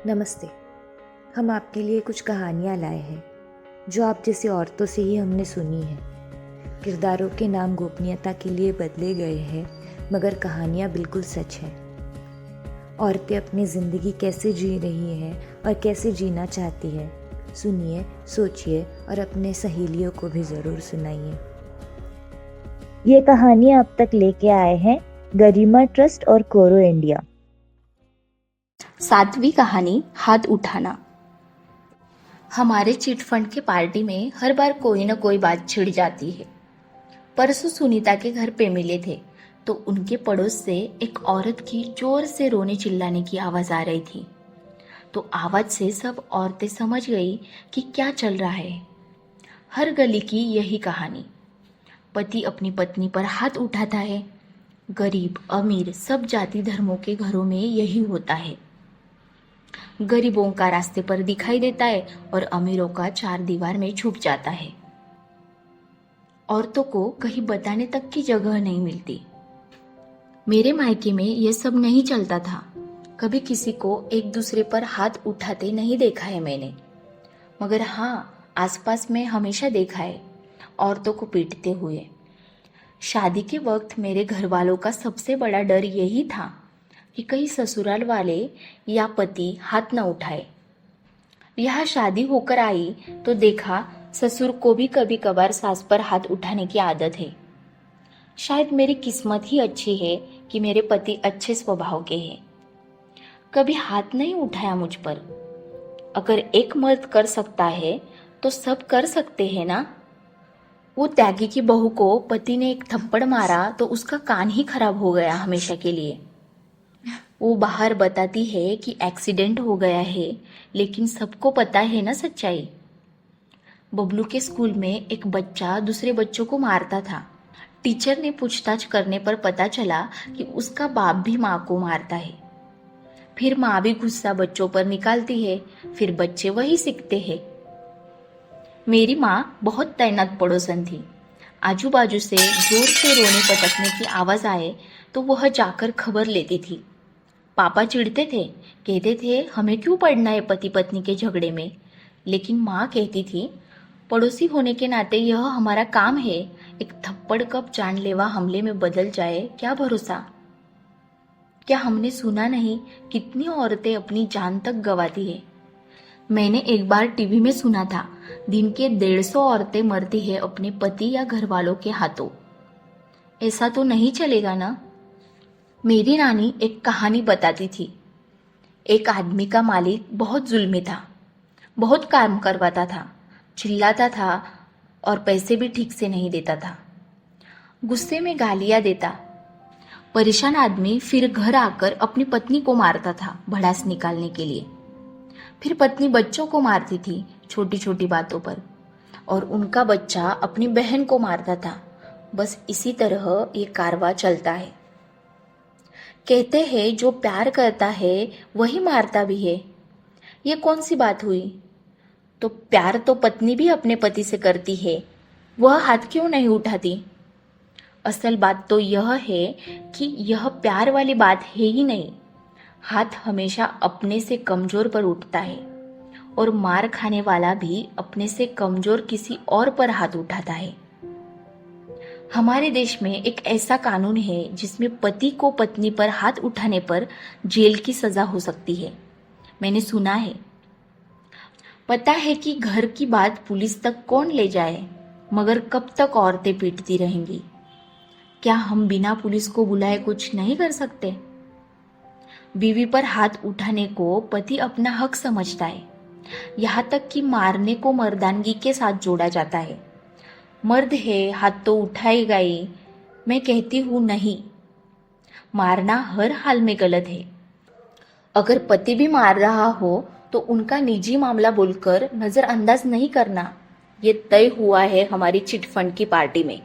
नमस्ते। हम आपके लिए कुछ कहानियाँ लाए हैं जो आप जैसी औरतों से ही हमने सुनी है। किरदारों के नाम गोपनीयता के लिए बदले गए हैं, मगर कहानियाँ बिल्कुल सच है। औरतें अपनी ज़िंदगी कैसे जी रही हैं और कैसे जीना चाहती है, सुनिए, सोचिए और अपने सहेलियों को भी ज़रूर सुनाइए। ये कहानी अब तक लेके आए हैं गरिमा ट्रस्ट और कोरो इंडिया। 7वीं कहानी, हाथ उठाना। हमारे चिटफंड के पार्टी में हर बार कोई न कोई बात छिड़ जाती है। परसों सुनीता के घर पे मिले थे तो उनके पड़ोस से एक औरत की जोर से रोने चिल्लाने की आवाज आ रही थी। तो आवाज से सब औरतें समझ गई कि क्या चल रहा है। हर गली की यही कहानी। पति अपनी पत्नी पर हाथ उठाता है। गरीब अमीर सब जाति धर्मों के घरों में यही होता है। गरीबों का रास्ते पर दिखाई देता है और अमीरों का चार दीवार में छुप जाता है। औरतों को कहीं बताने तक की जगह नहीं मिलती। मेरे मायके में यह सब नहीं चलता था। कभी किसी को एक दूसरे पर हाथ उठाते नहीं देखा है मैंने, मगर हाँ, आसपास में हमेशा देखा है औरतों को पीटते हुए। शादी के वक्त मेरे घर वालों का सबसे बड़ा डर यही था कि कहीं ससुराल वाले या पति हाथ न उठाए। यहाँ शादी होकर आई तो देखा ससुर को भी कभी कभार सास पर हाथ उठाने की आदत है। शायद मेरी किस्मत ही अच्छी है कि मेरे पति अच्छे स्वभाव के हैं। कभी हाथ नहीं उठाया मुझ पर। अगर एक मर्द कर सकता है तो सब कर सकते हैं ना। वो त्यागी की बहू को पति ने एक थप्पड़ मारा तो उसका कान ही खराब हो गया हमेशा के लिए। वो बाहर बताती है कि एक्सीडेंट हो गया है, लेकिन सबको पता है ना सच्चाई। बबलू के स्कूल में एक बच्चा दूसरे बच्चों को मारता था। टीचर ने पूछताछ करने पर पता चला कि उसका बाप भी माँ को मारता है। फिर माँ भी गुस्सा बच्चों पर निकालती है, फिर बच्चे वही सीखते हैं। मेरी माँ बहुत तैनात पड़ोसन थी। आजू बाजू से जोर से रोने पटकने की आवाज आए तो वह जाकर खबर लेती थी। पापा चिढ़ते थे, कहते थे हमें क्यों पड़ना है पति पत्नी के झगड़े में। लेकिन माँ कहती थी पड़ोसी होने के नाते यह हमारा काम है। एक थप्पड़ कब जानलेवा हमले में बदल जाए क्या भरोसा। क्या हमने सुना नहीं कितनी औरतें अपनी जान तक गंवाती है। मैंने एक बार टीवी में सुना था दिन के 150 औरतें मरती है अपने पति या घर वालों के हाथों। ऐसा तो नहीं चलेगा ना। मेरी नानी एक कहानी बताती थी। एक आदमी का मालिक बहुत जुल्मी था, बहुत काम करवाता था, चिल्लाता था और पैसे भी ठीक से नहीं देता था। गुस्से में गालियां देता। परेशान आदमी फिर घर आकर अपनी पत्नी को मारता था भड़ास निकालने के लिए। फिर पत्नी बच्चों को मारती थी छोटी छोटी बातों पर, और उनका बच्चा अपनी बहन को मारता था। बस इसी तरह ये कारवां चलता है। कहते हैं जो प्यार करता है वही मारता भी है। ये कौन सी बात हुई। तो प्यार तो पत्नी भी अपने पति से करती है, वह हाथ क्यों नहीं उठाती। असल बात तो यह है कि यह प्यार वाली बात है ही नहीं। हाथ हमेशा अपने से कमजोर पर उठता है, और मार खाने वाला भी अपने से कमजोर किसी और पर हाथ उठाता है। हमारे देश में एक ऐसा कानून है जिसमें पति को पत्नी पर हाथ उठाने पर जेल की सजा हो सकती है। मैंने सुना है। पता है कि घर की बात पुलिस तक कौन ले जाए, मगर कब तक औरतें पीटती रहेंगी। क्या हम बिना पुलिस को बुलाए कुछ नहीं कर सकते। बीवी पर हाथ उठाने को पति अपना हक समझता है। यहाँ तक कि मारने को मर्दानगी के साथ जोड़ा जाता है। मर्द है हाथ तो उठाएगा ही। मैं कहती हूँ नहीं, मारना हर हाल में गलत है। अगर पति भी मार रहा हो तो उनका निजी मामला बोलकर नजरअंदाज नहीं करना। ये तय हुआ है हमारी चिटफंड की पार्टी में।